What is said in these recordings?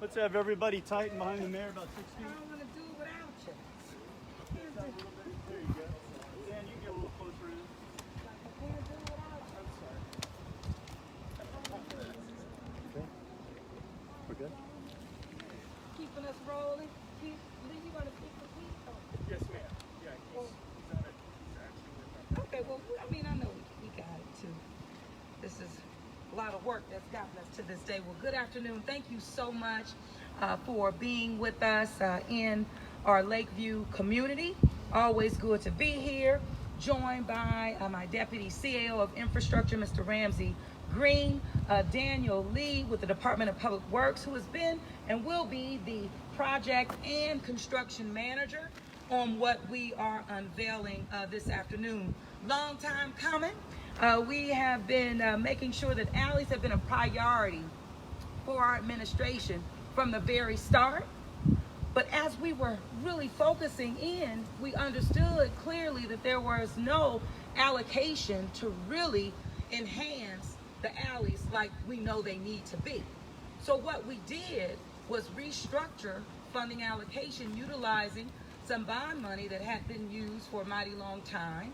Let's have everybody tighten behind the mayor about 6 feet. I don't want to do it without you. There you go. Dan, you get a little closer in. I can't do it without you. I'm sorry. Okay. We're good? Keeping us rolling. Lee, you want to keep the heat? Yes, ma'am. Yeah, he's on it. He's actually working on it. Okay, well, I mean, I know we got it too. This is a lot of work that's gotten us to this day. Well, good afternoon. Thank you so much for being with us in our Lakeview community. Always good to be here. Joined by my Deputy CAO of Infrastructure, Mr. Ramsey Green, Daniel Lee with the Department of Public Works, who has been and will be the project and construction manager on what we are unveiling this afternoon. Long time coming. We have been making sure that alleys have been a priority for our administration from the very start. But as we were really focusing in, we understood clearly that there was no allocation to really enhance the alleys like we know they need to be. So what we did was restructure funding allocation utilizing some bond money that had been used for a mighty long time.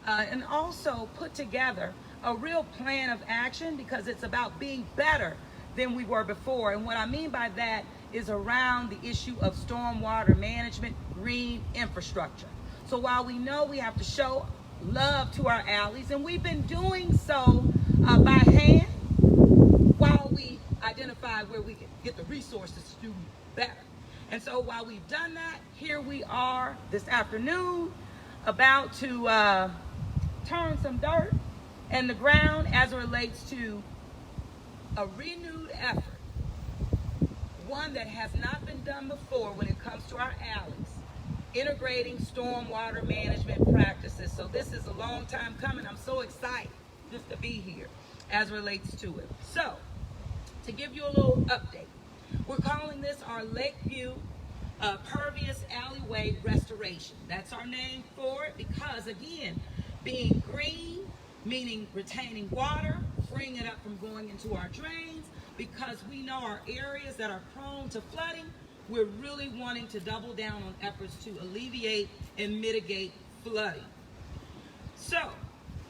And also put together a real plan of action, because it's about being better than we were before. And what I mean by that is around the issue of stormwater management, green infrastructure. So while we know we have to show love to our alleys, and we've been doing so by hand, while we identify where we can get the resources to do better. And so while we've done that, here we are this afternoon about to turn some dirt in the ground as it relates to a renewed effort, one that has not been done before when it comes to our alleys, integrating stormwater management practices. So this is a long time coming. I'm so excited just to be here as it relates to it. So to give you a little update, we're calling this our Lakeview Pervious Alleyway Restoration. That's our name for it because, again, being green, meaning retaining water, freeing it up from going into our drains, because we know our areas that are prone to flooding, we're really wanting to double down on efforts to alleviate and mitigate flooding. So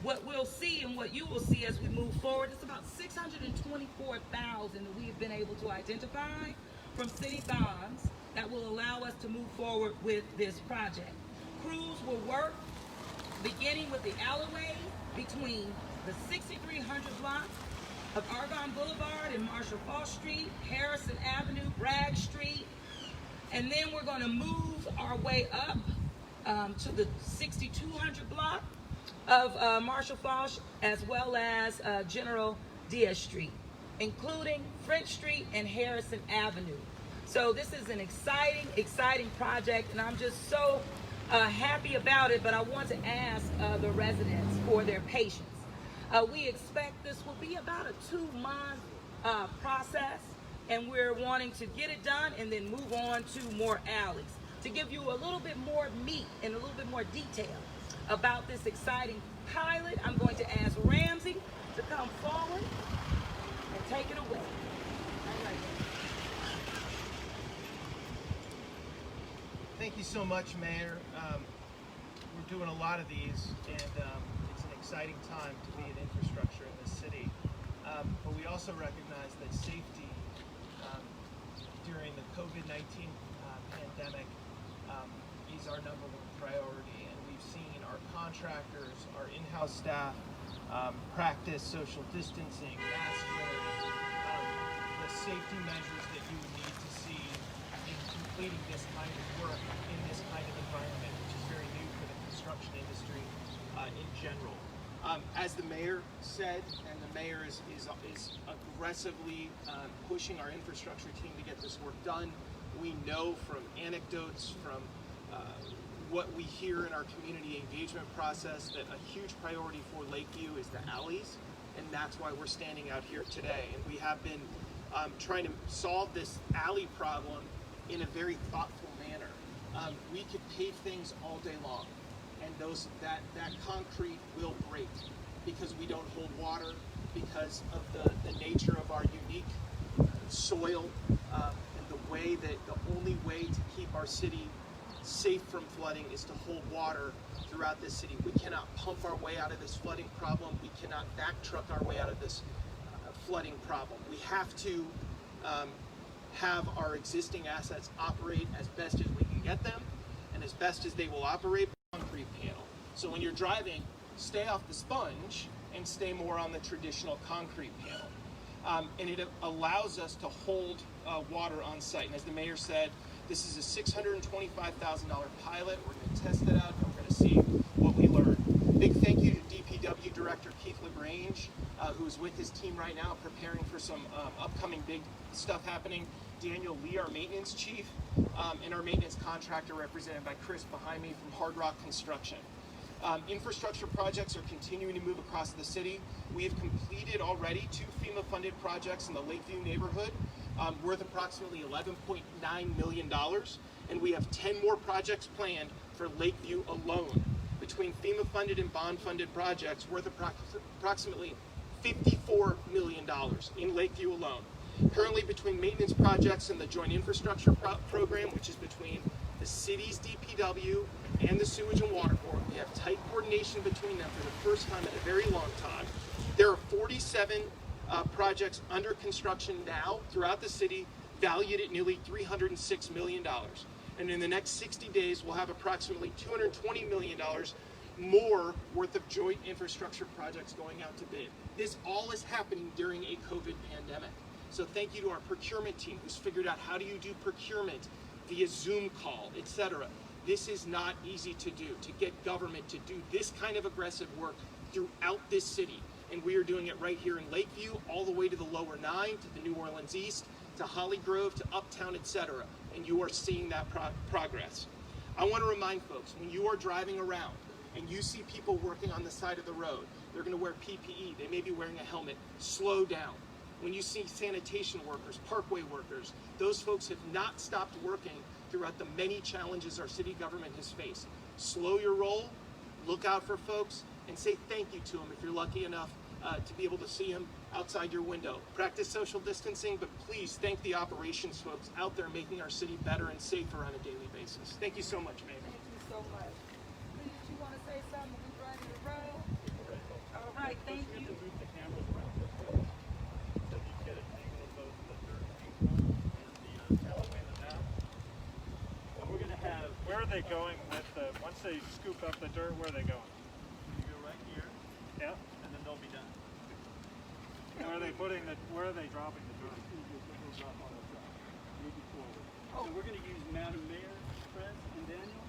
what we'll see and what you will see as we move forward is about $624,000 that we've been able to identify from city bonds that will allow us to move forward with this project. Crews will work beginning with the alleyway between the 6300 block of Argonne Boulevard and Marshall Falls Street, Harrison Avenue, Bragg Street, and then we're going to move our way up to the 6200 block of Marshall Falls, as well as General Diaz Street, including French Street and Harrison Avenue. So this is an exciting project, and I'm just so happy about it, but I want to ask the residents for their patience. We expect this will be about a 2-month process, and we're wanting to get it done and then move on to more alleys. To give you a little bit more meat and a little bit more detail about this exciting pilot, I'm going to ask Ramsey to come forward and take it away. Thank you so much, Mayor. We're doing a lot of these, and it's an exciting time to be in infrastructure in this city. But we also recognize that safety during the COVID-19 pandemic is our #1 priority, and we've seen our contractors, our in-house staff practice social distancing, mask wearing, the safety measures that you would need to see in completing this kind of work in this kind of environment, which is very new for the construction industry in general. As the mayor said, and the mayor is aggressively pushing our infrastructure team to get this work done. We know from anecdotes, from what we hear in our community engagement process, that a huge priority for Lakeview is the alleys, and that's why we're standing out here today. And we have been trying to solve this alley problem in a very thoughtful manner. We could pave things all day long, and that concrete will break because we don't hold water, because of the nature of our unique soil and the way that the only way to keep our city safe from flooding is to hold water throughout this city. We cannot pump our way out of this flooding problem. We cannot back truck our way out of this flooding problem. We have to have our existing assets operate as best as we can get them and as best as they will operate. Concrete panel. So when you're driving, stay off the sponge and stay more on the traditional concrete panel. And it allows us to hold water on site. And as the mayor said, this is a $625,000 pilot. We're going to test it out and we're going to see what we learn. Big thank you to DPW Director Keith LaGrange, who is with his team right now preparing for some upcoming big stuff happening. Daniel Lee, our maintenance chief, and our maintenance contractor represented by Chris behind me from Hard Rock Construction. Infrastructure projects are continuing to move across the city. We have completed already 2 FEMA-funded projects in the Lakeview neighborhood worth approximately $11.9 million, and we have 10 more projects planned for Lakeview alone. Between FEMA-funded and bond-funded projects worth approximately $54 million in Lakeview alone. Currently, between maintenance projects and the Joint Infrastructure Program, which is between the city's DPW and the Sewage and Water Board, we have tight coordination between them for the first time in a very long time. There are 47 projects under construction now throughout the city, valued at nearly $306 million. And in the next 60 days, we'll have approximately $220 million more worth of joint infrastructure projects going out to bid. This all is happening during a COVID pandemic. So thank you to our procurement team who's figured out how do you do procurement via Zoom call, etc. This is not easy to do, to get government to do this kind of aggressive work throughout this city. And we are doing it right here in Lakeview, all the way to the Lower 9, to the New Orleans East, to Holly Grove, to Uptown, etc. And you are seeing that progress. I want to remind folks, when you are driving around and you see people working on the side of the road, they're going to wear PPE, they may be wearing a helmet, slow down. When you see sanitation workers, parkway workers, those folks have not stopped working throughout the many challenges our city government has faced. Slow your roll, look out for folks, and say thank you to them if you're lucky enough to be able to see them outside your window. Practice social distancing, but please thank the operations folks out there making our city better and safer on a daily basis. Thank you so much, Mayor. Thank you so much. Please, you want to say something? We ready to roll? All right, thank you. You can move the cameras around so you get an angle of both the dirt and the alleyway in the map. And we're going to have, where are they going with the, once they scoop up the dirt, where are they going? You go right here. Yeah. And then they'll be done. And where are they putting the, where are they dropping the dirt? They'll drop on the truck. Maybe forward. So we're going to use Madam Mayor, Fred, and Daniel.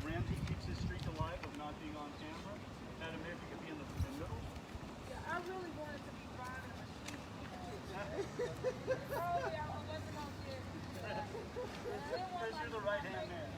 Ramsey keeps his streak alive of not being on camera. Madam Mayor, if you could be in the middle. Yeah, I really wanted to be driving a street. Oh, yeah, I wasn't on there. Because you're the right-hand man.